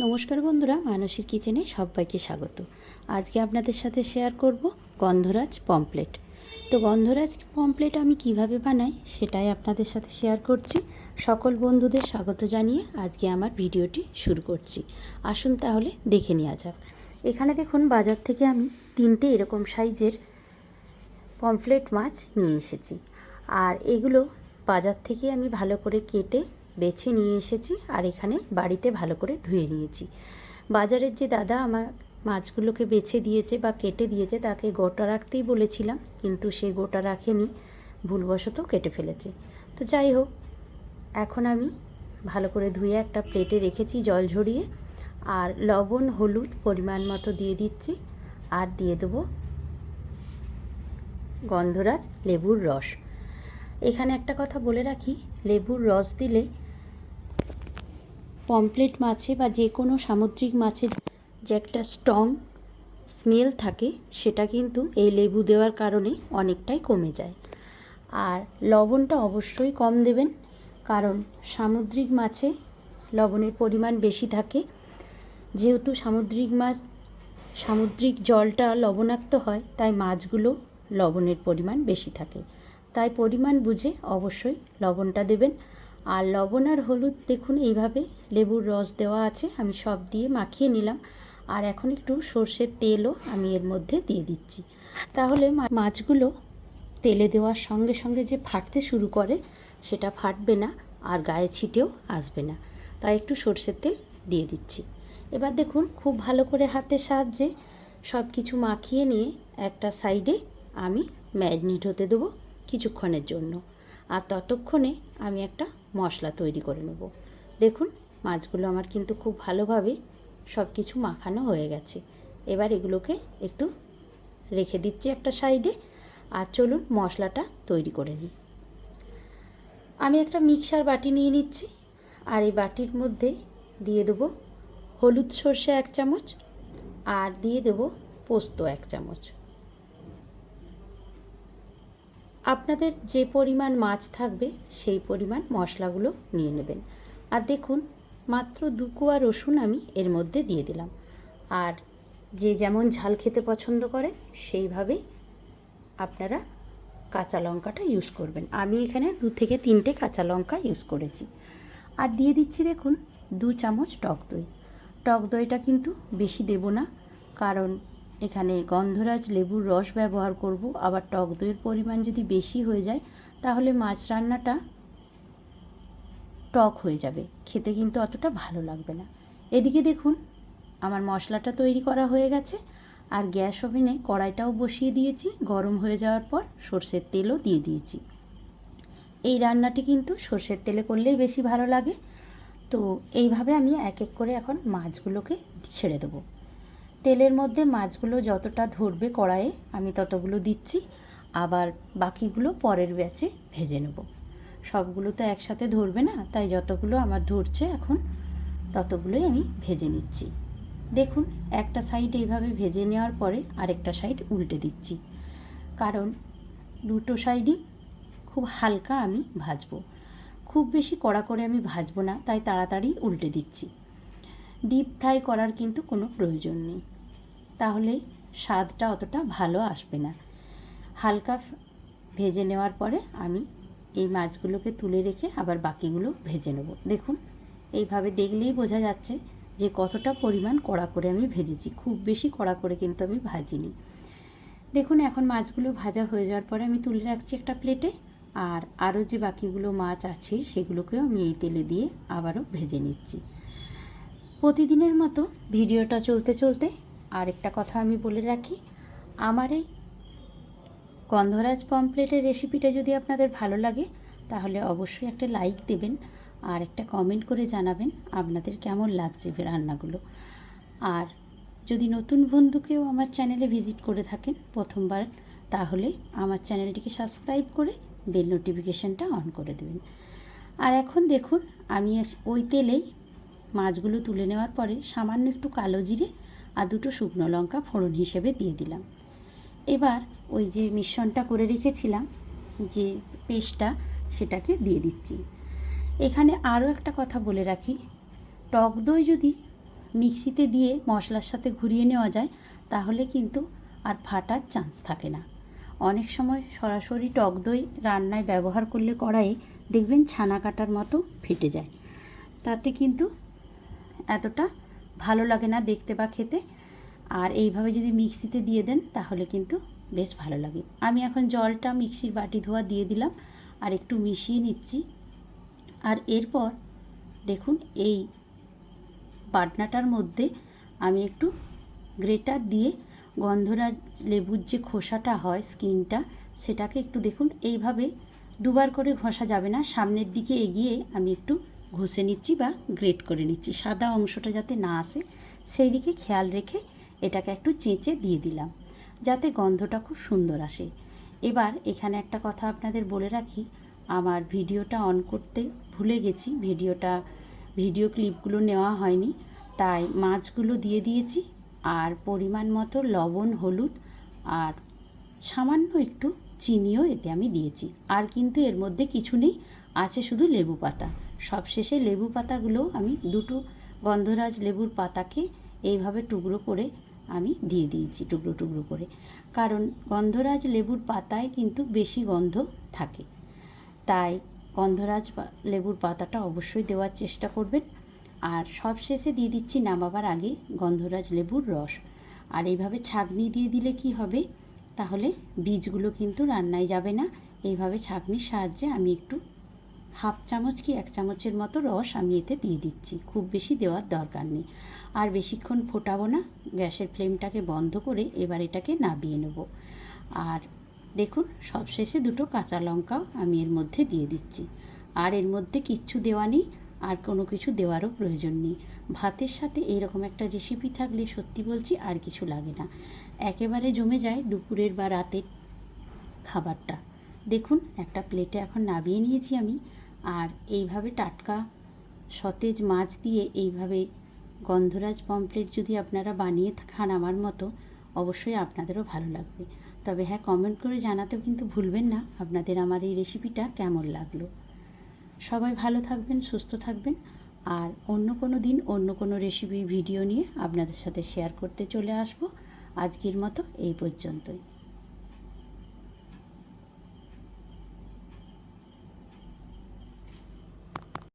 নমস্কার বন্ধুরা, মানসীর কিচেনে সবাইকে স্বাগত। আজকে আপনাদের সাথে শেয়ার করব গন্ধরাজ পমফ্রেট। তো গন্ধরাজ পমফ্রেট আমি কিভাবে বানাই সেটাই আপনাদের সাথে শেয়ার করছি। সকল বন্ধুদের স্বাগত জানিয়ে আজকে আমার ভিডিওটি শুরু করছি। আসুন তাহলে দেখে নেওয়া যাক। এখানে দেখুন, বাজার থেকে আমি 3টে এরকম সাইজের পমফ্রেট মাছ নিয়ে এসেছি। আর এগুলো বাজার থেকে আমি ভালো করে কেটে বেছে নিয়ে এসেছি, আর এখানে বাড়িতে ভালো করে ধুয়ে নিয়েছি। বাজারের যে দাদা আমার মাছগুলোকে বেছে দিয়েছে বা কেটে দিয়েছে তাকে গোটা রাখতেই বলেছিলাম, কিন্তু সে গোটা রাখেনি, ভুলবশত কেটে ফেলেছে। তো যাই হোক, এখন আমি ভালো করে ধুয়ে একটা প্লেটে রেখেছি জল ঝরিয়ে, আর লবণ হলুদ পরিমাণ মতো দিয়ে দিচ্ছি, আর দিয়ে দেবো গন্ধরাজ লেবুর রস। এখানে একটা কথা বলে রাখি, লেবুর রস দিলে পমফ্রেট মাছে বা যে কোনো সামুদ্রিক মাছের যে একটা স্ট্রং স্মেল থাকে সেটা কিন্তু এই লেবু দেওয়ার কারণে অনেকটাই কমে যায়। আর লবণটা অবশ্যই কম দেবেন, কারণ সামুদ্রিক মাছে লবণের পরিমাণ বেশি থাকে। যেহেতু সামুদ্রিক মাছ, সামুদ্রিক জলটা লবণাক্ত হয়, তাই মাছগুলো লবণের পরিমাণ বেশি থাকে। তাই পরিমাণ বুঝে অবশ্যই লবণটা দেবেন। আর লবণ আর হলুদ দেখুন এইভাবে লেবুর রস দেওয়া আছে, আমি সব দিয়ে মাখিয়ে নিলাম। আর এখন একটু সর্ষের তেলও আমি এর মধ্যে দিয়ে দিচ্ছি, তাহলে মাছগুলো তেলে দেওয়ার সঙ্গে সঙ্গে যে ফাটতে শুরু করে সেটা ফাটবে না, আর গায়ে ছিটেও আসবে না। তাই একটু সর্ষের তেল দিয়ে দিচ্ছি। এবার দেখুন, খুব ভালো করে হাতের সাহায্যে সব কিছু মাখিয়ে নিয়ে একটা সাইডে আমি ম্যারিনেট হতে দেবো কিছুক্ষণের জন্য। আর ততক্ষণে আমি একটা মশলা তৈরি করে নেব। দেখুন, মাছগুলো আমার কিন্তু খুব ভালোভাবে সব কিছু মাখানো হয়ে গেছে। এবার এগুলোকে একটু রেখে দিচ্ছি একটা সাইডে, আর চলুন মশলাটা তৈরি করে নিই। আমি একটা মিক্সার বাটি নিয়ে নিচ্ছি, আর এই বাটির মধ্যে দিয়ে দেবো হলুদ সর্ষে 1 চামচ, আর দিয়ে দেবো পোস্ত 1 চামচ। আপনাদের যে পরিমাণ মাছ থাকবে সেই পরিমাণ মশলাগুলো নিয়ে নেবেন। আর দেখুন, মাত্র 2 কোয়া রসুন আমি এর মধ্যে দিয়ে দিলাম। আর যে যেমন ঝাল খেতে পছন্দ করেন সেইভাবেই আপনারা কাঁচা লঙ্কাটা ইউজ করবেন। আমি এখানে 2 থেকে 3টে কাঁচা লঙ্কা ইউজ করেছি। আর দিয়ে দিচ্ছি দেখুন 2 চামচ টক দই। টক দইটা কিন্তু বেশি দেব না, কারণ এখানে গন্ধরাজ লেবুর রস ব্যবহার করব। আবার টক দইয়ের পরিমাণ যদি বেশি হয়ে যায় তাহলে মাছ রান্নাটা টক হয়ে যাবে, খেতে কিন্তু অতটা ভালো লাগবে না। এদিকে দেখুন, আমার মশলাটা তৈরি করা হয়ে গেছে, আর গ্যাস ওভেনে কড়াইটাও বসিয়ে দিয়েছি। গরম হয়ে যাওয়ার পর সর্ষের তেলও দিয়ে দিয়েছি। এই রান্নাটি কিন্তু সর্ষের তেলে করলেই বেশি ভালো লাগে। তো এইভাবে আমি এক এক করে এখন মাছগুলোকে ছেড়ে দেবো। তেলের মধ্যে মাছগুলো যতটা ধরবে কড়াইয়ে আমি ততগুলো দিচ্ছি, আবার বাকিগুলো পরের ব্যাচে ভেজে নেব। সবগুলো তো একসাথে ধরবে না, তাই যতগুলো আমার ধরছে এখন ততগুলোই আমি ভেজে নিচ্ছি। দেখুন, একটা সাইড এইভাবে ভেজে নেওয়ার পরে আরেকটা সাইড উল্টে দিচ্ছি, কারণ দুটো সাইডই খুব হালকা আমি ভাজবো। খুব বেশি কড়া করে আমি ভাজবো না, তাই তাড়াতাড়ি উল্টে দিচ্ছি। ডিপ ফ্রাই করার কিন্তু কোনো প্রয়োজন নেই, তাহলে স্বাদটা অতটা ভালো আসবে না। হালকা ভেজে নেওয়ার পরে আমি এই মাছগুলোকে তুলে রেখে আবার বাকিগুলো ভেজে নেব। দেখুন, এইভাবে দেখলেই বোঝা যাচ্ছে যে কতটা পরিমাণ কড়া করে আমি ভেজেছি। খুব বেশি কড়া করে কিন্তু আমি ভাজিনি। দেখুন, এখন মাছগুলো ভাজা হয়ে যাওয়ার পরে আমি তুলে রাখছি একটা প্লেটে, আর আরও যে বাকিগুলো মাছ আছে সেগুলোকেও আমি এই তেলে দিয়ে আবারও ভেজে নিচ্ছি। প্রতিদিনের মতো ভিডিওটা চলতে চলতে আরেকটা কথা আমি বলে রাখি, আমার এই গন্ধরাজ পমফ্রেটের রেসিপিটা যদি আপনাদের ভালো লাগে তাহলে অবশ্যই একটা লাইক দেবেন, আর একটা কমেন্ট করে জানাবেন আপনাদের কেমন লাগছে রান্নাগুলো। আর যদি নতুন বন্ধুকেও আমার চ্যানেলে ভিজিট করে থাকেন প্রথমবার, তাহলে আমার চ্যানেলটিকে সাবস্ক্রাইব করে বেল নোটিফিকেশানটা অন করে দেবেন। আর এখন দেখুন, আমি ওই তেলেই মাছগুলো তুলে নেওয়ার পরে সামান্য একটু কালো জিরে আর 2টো শুকনো লঙ্কা ফোড়ন হিসেবে দিয়ে দিলাম। এবার ওই যে মিশ্রণটা করে রেখেছিলাম, যে পেস্টটা, সেটাকে দিয়ে দিচ্ছি। এখানে আরও একটা কথা বলে রাখি, টক দই যদি মিক্সিতে দিয়ে মশলার সাথে ঘুরিয়ে নেওয়া যায় তাহলে কিন্তু আর ফাটার চান্স থাকে না। অনেক সময় সরাসরি টক দই রান্নায় ব্যবহার করলে কড়াইয়ে দেখবেন ছানা কাটার মতো ফেটে যায়, তাতে কিন্তু এতটা ভালো লাগে না দেখতে বা খেতে। আর এইভাবে যদি মিক্সিতে দিয়ে দেন তাহলে কিন্তু বেশ ভালো লাগে। আমি এখন জলটা মিক্সির বাটি ধোয়া দিয়ে দিলাম আর একটু মিশিয়ে নিচ্ছি। আর এরপর দেখুন এই বাটনাটার মধ্যে আমি একটু গ্রেটার দিয়ে গন্ধরাজ লেবুর যে খোসাটা হয় স্কিনটা, সেটাকে একটু দেখুন এইভাবে দুবার করে ঘষা যাবে না, সামনের দিকে এগিয়ে আমি একটু ঘষে নিচ্ছি বা গ্রেট করে নিচ্ছি, সাদা অংশটা যাতে না আসে সেই দিকে খেয়াল রেখে এটাকে একটু চেঁচে দিয়ে দিলাম যাতে গন্ধটা খুব সুন্দর আসে। এবার এখানে একটা কথা আপনাদের বলে রাখি, আমার ভিডিওটা অন করতে ভুলে গেছি, ভিডিও ক্লিপগুলো নেওয়া হয়নি, তাই মাছগুলো দিয়ে দিয়েছি আর পরিমাণ মতো লবণ, হলুদ আর সামান্য একটু চিনিও এতে আমি দিয়েছি। আর কিন্তু এর মধ্যে কিছু নেই, আছে শুধু লেবু পাতা। সবশেষে লেবু পাতাগুলো আমি দুটো গন্ধরাজ লেবুর পাতাকে এইভাবে টুকরো করে আমি দিয়ে দিয়েছি, টুকরো টুকরো করে, কারণ গন্ধরাজ লেবুর পাতায় কিন্তু বেশি গন্ধ থাকে, তাই গন্ধরাজ লেবুর পাতাটা অবশ্যই দেওয়ার চেষ্টা করবেন। আর সবশেষে দিয়ে দিচ্ছি নামাবার আগে গন্ধরাজ লেবুর রস। আর এইভাবে ছাঁকনি দিয়ে দিলে কি হবে, তাহলে বীজগুলো কিন্তু রান্নায় যাবে না। এইভাবে ছাঁকনির সাহায্যে আমি একটু হাফ চামচ কি 1 চামচের মতো রস আমি এতে দিয়ে দিচ্ছি, খুব বেশি দেওয়ার দরকার নেই। আর বেশিক্ষণ ফোটাবো না, গ্যাসের ফ্লেমটাকে বন্ধ করে এবার এটাকে নামিয়ে নেব। আর দেখুন সবশেষে দুটো কাঁচা লঙ্কাও আমি এর মধ্যে দিয়ে দিচ্ছি। আর এর মধ্যে কিচ্ছু দেওয়া নেই, আর কোনো কিছু দেওয়ারও প্রয়োজন নেই। ভাতের সাথে এইরকম একটা রেসিপি থাকলে সত্যি বলছি আর কিছু লাগে না, একেবারে জমে যায় দুপুরের বা রাতের খাবারটা। দেখুন একটা প্লেটে এখন নামিয়ে নিয়েছি আমি। আর এইভাবে টাটকা সতেজ মাছ দিয়ে এইভাবে গন্ধরাজ পমফ্রেট যদি আপনারা বানিয়ে খান আমার মতো, অবশ্যই আপনাদেরও ভালো লাগবে। তবে হ্যাঁ, কমেন্ট করে জানাতেও কিন্তু ভুলবেন না আপনাদের আমার এই রেসিপিটা কেমন লাগলো। সবাই ভালো থাকবেন, সুস্থ থাকবেন। আর অন্য কোনো দিন অন্য কোনো রেসিপির ভিডিও নিয়ে আপনাদের সাথে শেয়ার করতে চলে আসব। আজকের মতো এই পর্যন্তই।